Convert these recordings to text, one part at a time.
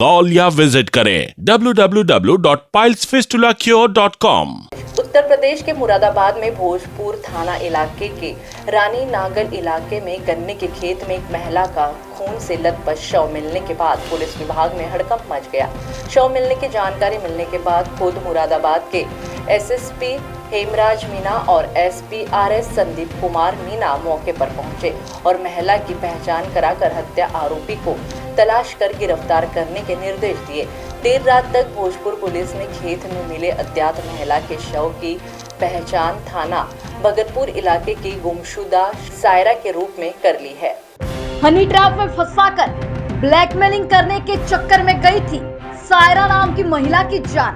Call या visit करें www.pilesfistulacure.com। Uttar Pradesh के मुरादाबाद में भोजपुर थाना इलाके के रानी नागल इलाके में गन्ने के खेत में एक महिला का खून से लथपथ शव मिलने के बाद पुलिस विभाग में हड़कंप मच गया। शव मिलने की जानकारी मिलने के बाद खुद मुरादाबाद के एसएसपी हेमराज मीना और एसपीआरएस संदीप कुमार मीना मौके पर पहुंचे और महिला की पहचान कराकर हत्या आरोपी को तलाश कर गिरफ्तार करने के निर्देश दिए। देर रात तक भोजपुर पुलिस ने खेत में मिले अज्ञात महिला के शव की पहचान थाना भगतपुर इलाके की गुमशुदा सायरा के रूप में कर ली है। हनी ट्रैप में फंसाकर ब्लैकमेलिंग करने के चक्कर में गई थी सायरा नाम की महिला की जान।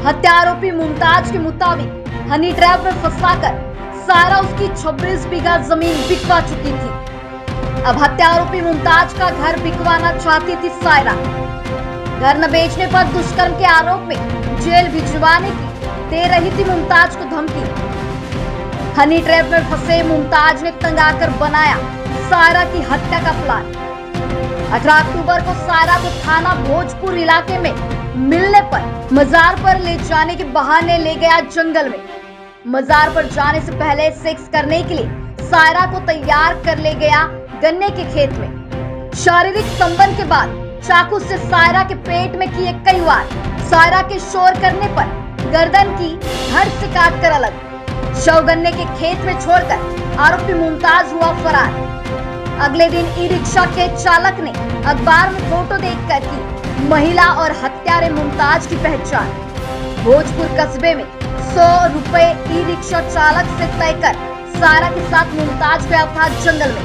हत्या आरोपी मुमताज के मुताबिक हनी ट्रैप में फंसाकर सायरा उसकी 26 बीघा जमीन बिकवा चुकी थी। अब हत्या आरोपी मुमताज का घर बिकवाना चाहती थी सायरा। घर न बेचने पर दुष्कर्म के आरोप में जेल भिजवाने की दे रही थी मुमताज को धमकी। हनी ट्रैप में फंसे मुमताज ने तंग आकर बनाया सायरा की हत्या का प्लान। 18 अक्टूबर को सायरा को थाना भोजपुर इलाके में मिलने पर मजार पर ले जाने के बहाने ले गया जंगल में। मजार पर जाने से पहले सेक्स करने के लिए सायरा को तैयार कर ले गया गन्ने के खेत में। शारीरिक संबंध के बाद चाकू से सायरा के पेट में किए कई वार। सायरा के शोर करने पर गर्दन की धड़ से काटकर अलग। शव गन्ने के खेत में छोड़कर आरोपी मुमताज हुआ फरार। अगले दिन ई रिक्शा के चालक ने अखबार में फोटो देखकर की महिला और हत्यारे मुमताज की पहचान। भोजपुर कस्बे में 100 रुपए ई रिक्शा चालक से तय कर सायरा के साथ मुमताज गया था जंगल में।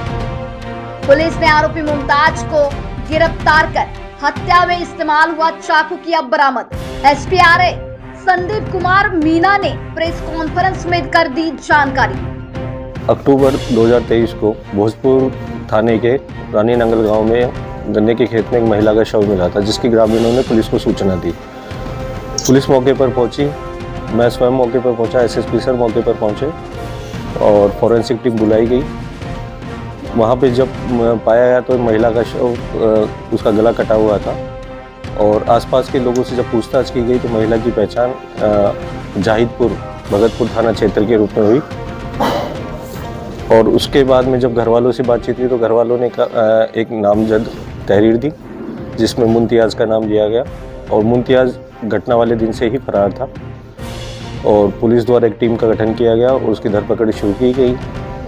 पुलिस ने आरोपी मुमताज को गिरफ्तार कर हत्या में इस्तेमाल हुआ चाकू किया बरामद। एसपीआरए संदीप कुमार मीना ने प्रेस कॉन्फ्रेंस में कर दी जानकारी। अक्टूबर 2023 को भोजपुर थाने के रानी नागल गांव में गन्ने के खेत में एक महिला का शव मिला था, जिसकी ग्रामीणों ने पुलिस को सूचना दी। पुलिस मौके पर पहुंची, मैं स्वयं मौके पर पहुंचा, एसएसपी सर मौके पर पहुंचे और फॉरेंसिक टीम बुलाई गई। वहाँ पे जब पाया गया तो महिला का शव, उसका गला कटा हुआ था और आसपास के लोगों से जब पूछताछ की गई तो महिला की पहचान जाहिदपुर भगतपुर थाना क्षेत्र के रूप में हुई। और उसके बाद में जब घर वालों से बातचीत हुई तो घर वालों ने एक नामजद तहरीर दी जिसमें मुमताज का नाम लिया गया और मुमताज घटना वाले दिन से ही फरार था और पुलिस द्वारा एक टीम का गठन किया गया और उसकी धरपकड़ शुरू की गई।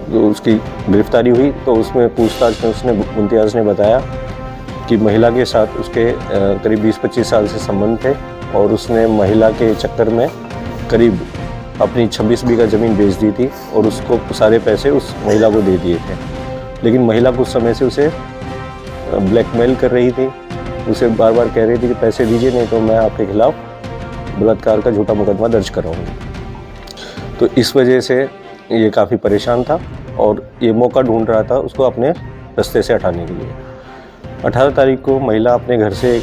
तो उसकी गिरफ्तारी हुई तो उसमें पूछताछ में उसने मुमताज ने बताया कि महिला के साथ उसके करीब 20-25 साल से संबंध थे और उसने महिला के चक्कर में करीब अपनी 26 बीघा ज़मीन बेच दी थी और उसको सारे पैसे उस महिला को दे दिए थे। लेकिन महिला कुछ समय से उसे ब्लैकमेल कर रही थी, उसे बार बार कह रही थी कि पैसे दीजिए नहीं तो मैं आपके खिलाफ बलात्कार का झूठा मुकदमा दर्ज कराऊंगी। तो इस वजह से ये काफ़ी परेशान था और ये मौका ढूंढ रहा था उसको अपने रास्ते से हटाने के लिए। 18 तारीख को महिला अपने घर से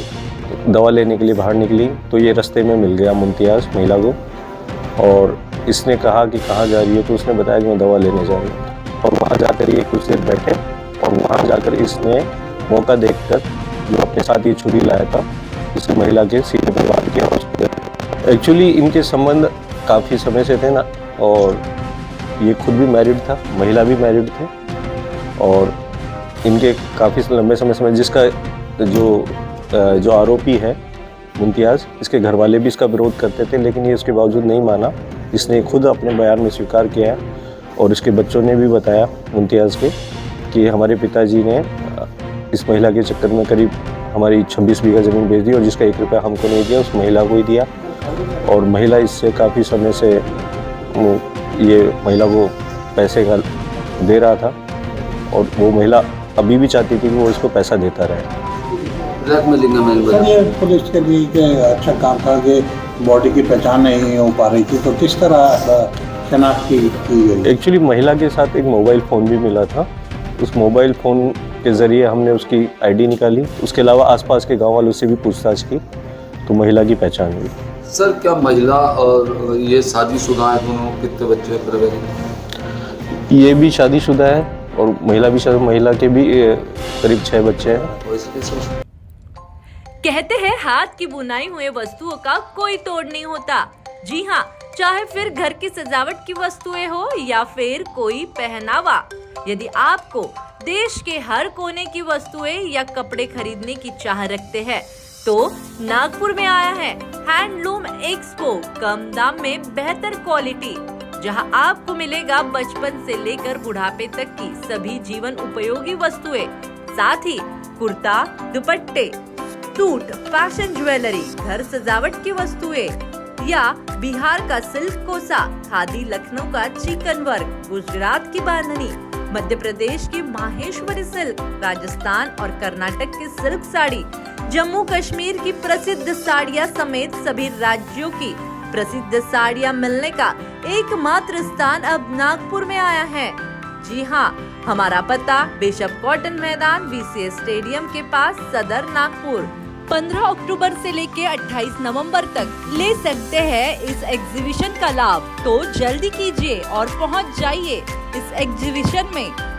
दवा लेने के लिए बाहर निकली तो ये रास्ते में मिल गया मुमताज महिला को और इसने कहा कि कहाँ जा रही है तो उसने बताया कि मैं दवा लेने जा रही हूँ और वहाँ जाकर ये कुछ देर बैठे और वहाँ जाकर इसने मौका देखकर जो अपने साथ ये छुरी लाया था इस महिला के सीने पर वार किया। एक्चुअली इनके संबंध काफ़ी समय से थे ना और ये खुद भी मैरिड था, महिला भी मैरिड थे और इनके काफ़ी लंबे समय से जिसका जो आरोपी है मुमताज, इसके घर वाले भी इसका विरोध करते थे लेकिन ये उसके बावजूद नहीं माना। इसने खुद अपने बयान में स्वीकार किया है और इसके बच्चों ने भी बताया मुमताज के कि हमारे पिताजी ने इस महिला के चक्कर में करीब हमारी 26 बीघा ज़मीन बेच दी और जिसका 1 रुपया हमको नहीं दिया उस महिला को ही दिया और महिला इससे काफ़ी समय से ये महिला को पैसे का दे रहा था और वो महिला अभी भी चाहती थी कि वो इसको पैसा देता रहे। सर ये पुलिस के लिए अच्छा काम था कि बॉडी की पहचान नहीं हो पा रही थी तो किस तरह शनाख्त की गई? एक्चुअली महिला के साथ एक मोबाइल फ़ोन भी मिला था, उस मोबाइल फ़ोन के ज़रिए हमने उसकी आईडी निकाली। उसके अलावा आसपास के गांव वालों से भी पूछताछ की तो महिला की पहचान हुई। सर क्या महिला और ये शादीशुदा है दोनों? कितने बच्चे हैं? ये भी शादीशुदा है और महिला भी, महिला के भी करीब 6 बच्चे हैं। कहते हैं हाथ की बुनाई हुए वस्तुओं का कोई तोड़ नहीं होता। जी हाँ, चाहे फिर घर की सजावट की वस्तुएं हो या फिर कोई पहनावा, यदि आपको देश के हर कोने की वस्तुएं या कपड़े खरीदने की चाह रखते हैं तो नागपुर में आया है हैंडलूम एक्सपो। कम दाम में बेहतर क्वालिटी, जहां आपको मिलेगा बचपन से लेकर बुढ़ापे तक की सभी जीवन उपयोगी वस्तुएं, साथ ही कुर्ता, दुपट्टे, सूट, फैशन ज्वेलरी, घर सजावट की वस्तुएं या बिहार का सिल्क कोसा, खादी लखनऊ का चिकन वर्क, गुजरात की बांधनी, मध्य प्रदेश की माहेश्वरी सिल्क, राजस्थान और कर्नाटक की सिल्क साड़ी, जम्मू कश्मीर की प्रसिद्ध साड़ियां समेत सभी राज्यों की प्रसिद्ध साड़ियां मिलने का एकमात्र स्थान अब नागपुर में आया है। जी हाँ, हमारा पता बिशप कॉटन मैदान, VCS स्टेडियम के पास, सदर नागपुर। 15 अक्टूबर से लेके 28 नवंबर तक ले सकते हैं इस एग्जीबिशन का लाभ, तो जल्दी कीजिए और पहुंच जाइए इस एग्जीबिशन में।